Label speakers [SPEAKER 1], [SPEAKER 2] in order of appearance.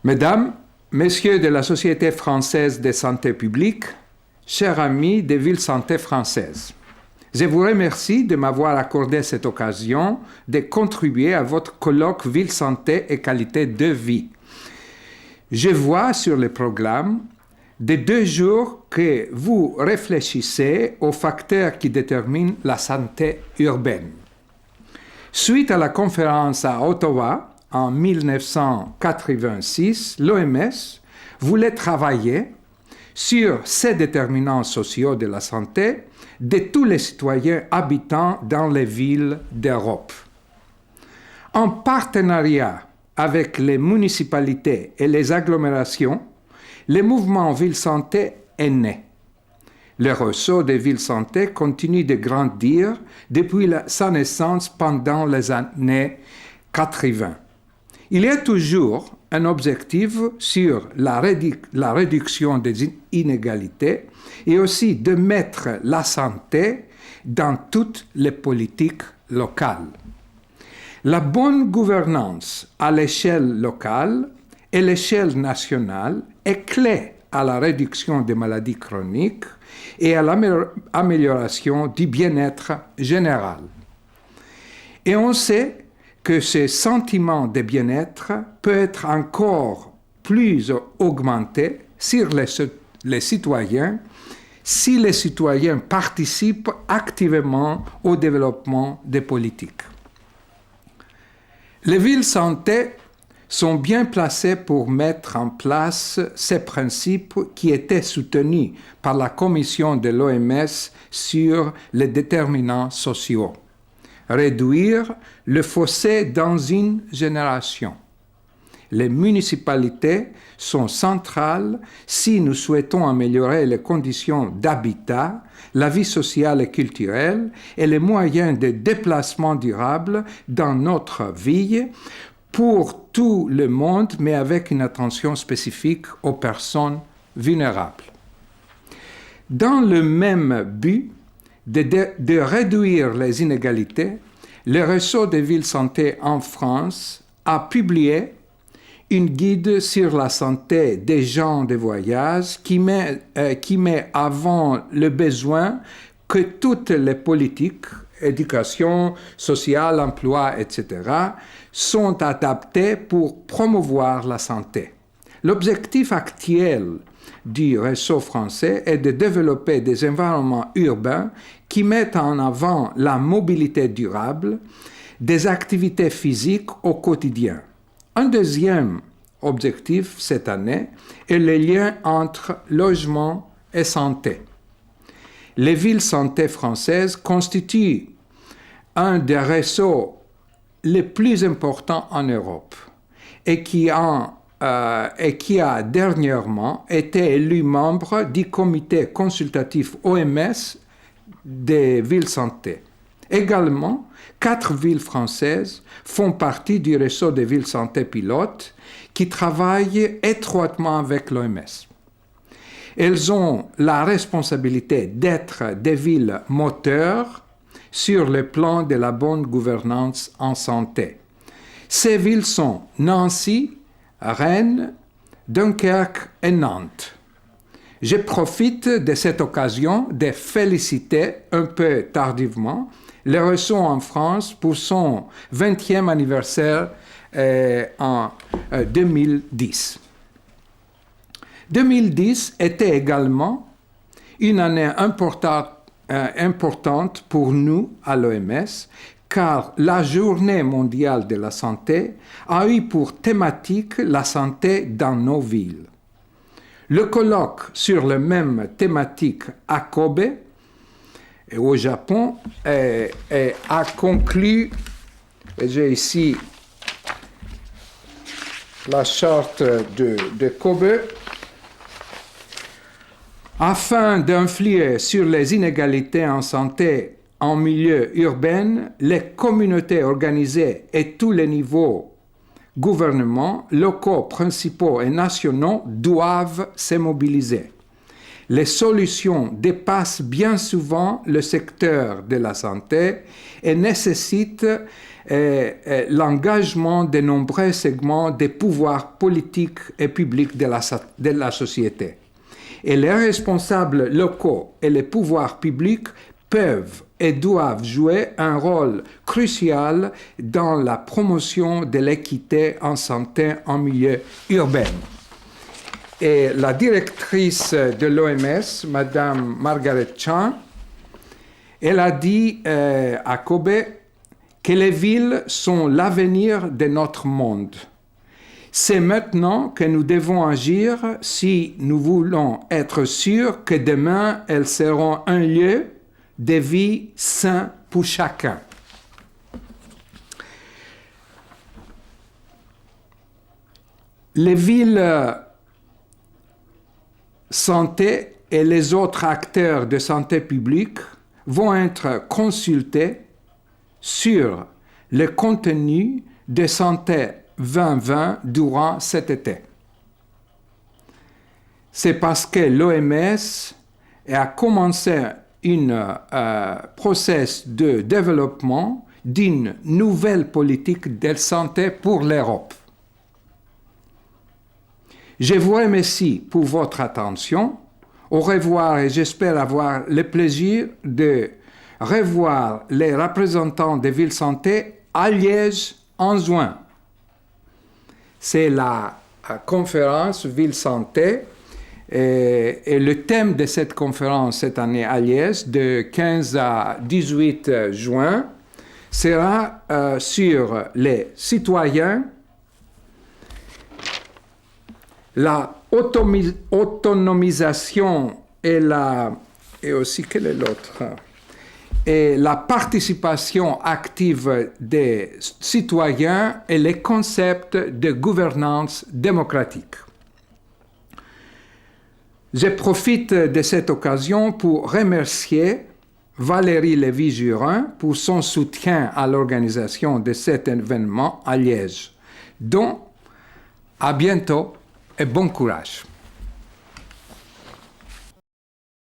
[SPEAKER 1] Mesdames, Messieurs de la Société française de santé publique, chers amis des villes santé françaises, je vous remercie de m'avoir accordé cette occasion de contribuer à votre colloque Ville santé et qualité de vie. Je vois sur le programme des 2 jours que vous réfléchissez aux facteurs qui déterminent la santé urbaine. Suite à la conférence à Ottawa en 1986, l'OMS voulait travailler sur ces déterminants sociaux de la santé de tous les citoyens habitant dans les villes d'Europe. En partenariat avec les municipalités et les agglomérations, le mouvement Ville Santé est né. Le réseau des villes santé continue de grandir depuis sa naissance pendant les années 80. Il y a toujours un objectif sur la réduction des inégalités et aussi de mettre la santé dans toutes les politiques locales. La bonne gouvernance à l'échelle locale et l'échelle nationale est clé à la réduction des maladies chroniques et à l'amélioration du bien-être général. Et on sait que ce sentiment de bien-être peut être encore plus augmenté sur les citoyens si les citoyens participent activement au développement des politiques. Les villes santé sont bien placées pour mettre en place ces principes qui étaient soutenus par la commission de l'OMS sur les déterminants sociaux. Réduire le fossé dans une génération. Les municipalités sont centrales si nous souhaitons améliorer les conditions d'habitat, la vie sociale et culturelle et les moyens de déplacement durable dans notre vie pour tout le monde, mais avec une attention spécifique aux personnes vulnérables. Dans le même but de réduire les inégalités, le réseau des villes santé en France a publié une guide sur la santé des gens de voyage qui met avant le besoin que toutes les politiques, éducation, sociale, emploi, etc., sont adaptées pour promouvoir la santé. L'objectif actuel du réseau français est de développer des environnements urbains qui mettent en avant la mobilité durable, des activités physiques au quotidien. Un deuxième objectif cette année est le lien entre logement et santé. Les villes santé françaises constituent un des réseaux les plus importants en Europe et qui a dernièrement été élu membre du comité consultatif OMS des villes santé. Également, 4 villes françaises font partie du réseau des villes santé pilotes qui travaillent étroitement avec l'OMS. Elles ont la responsabilité d'être des villes moteurs sur le plan de la bonne gouvernance en santé. Ces villes sont Nancy, Rennes, Dunkerque et Nantes. Je profite de cette occasion de féliciter un peu tardivement le réseau en France pour son 20e anniversaire en 2010. 2010 était également une année importante pour nous à l'OMS, car la Journée mondiale de la santé a eu pour thématique la santé dans nos villes. Le colloque sur la même thématique à Kobe, et au Japon, a conclu, et j'ai ici la charte de Kobe, afin d'influer sur les inégalités en santé en milieu urbain, les communautés organisées et tous les niveaux gouvernements, locaux, principaux et nationaux doivent se mobiliser. Les solutions dépassent bien souvent le secteur de la santé et nécessitent l'engagement de nombreux segments des pouvoirs politiques et publics de la société. Et les responsables locaux et les pouvoirs publics peuvent et doivent jouer un rôle crucial dans la promotion de l'équité en santé en milieu urbain. Et la directrice de l'OMS, Madame Margaret Chan, elle a dit à Kobe que les villes sont l'avenir de notre monde. C'est maintenant que nous devons agir si nous voulons être sûrs que demain, elles seront un lieu de vie sain pour chacun. Les villes santé et les autres acteurs de santé publique vont être consultés sur le contenu de Santé 2020 durant cet été. C'est parce que l'OMS a commencé un processus de développement d'une nouvelle politique de santé pour l'Europe. Je vous remercie pour votre attention. Au revoir et j'espère avoir le plaisir de revoir les représentants des villes santé à Liège en juin. C'est la conférence Ville Santé et le thème de cette conférence cette année à Liège, de 15 à 18 juin, sera sur les citoyens, la autonomisation et aussi, quel est l'autre? Et la participation active des citoyens et les concepts de gouvernance démocratique. Je profite de cette occasion pour remercier Valérie Lévy-Jurin pour son soutien à l'organisation de cet événement à Liège. Donc, à bientôt et bon courage.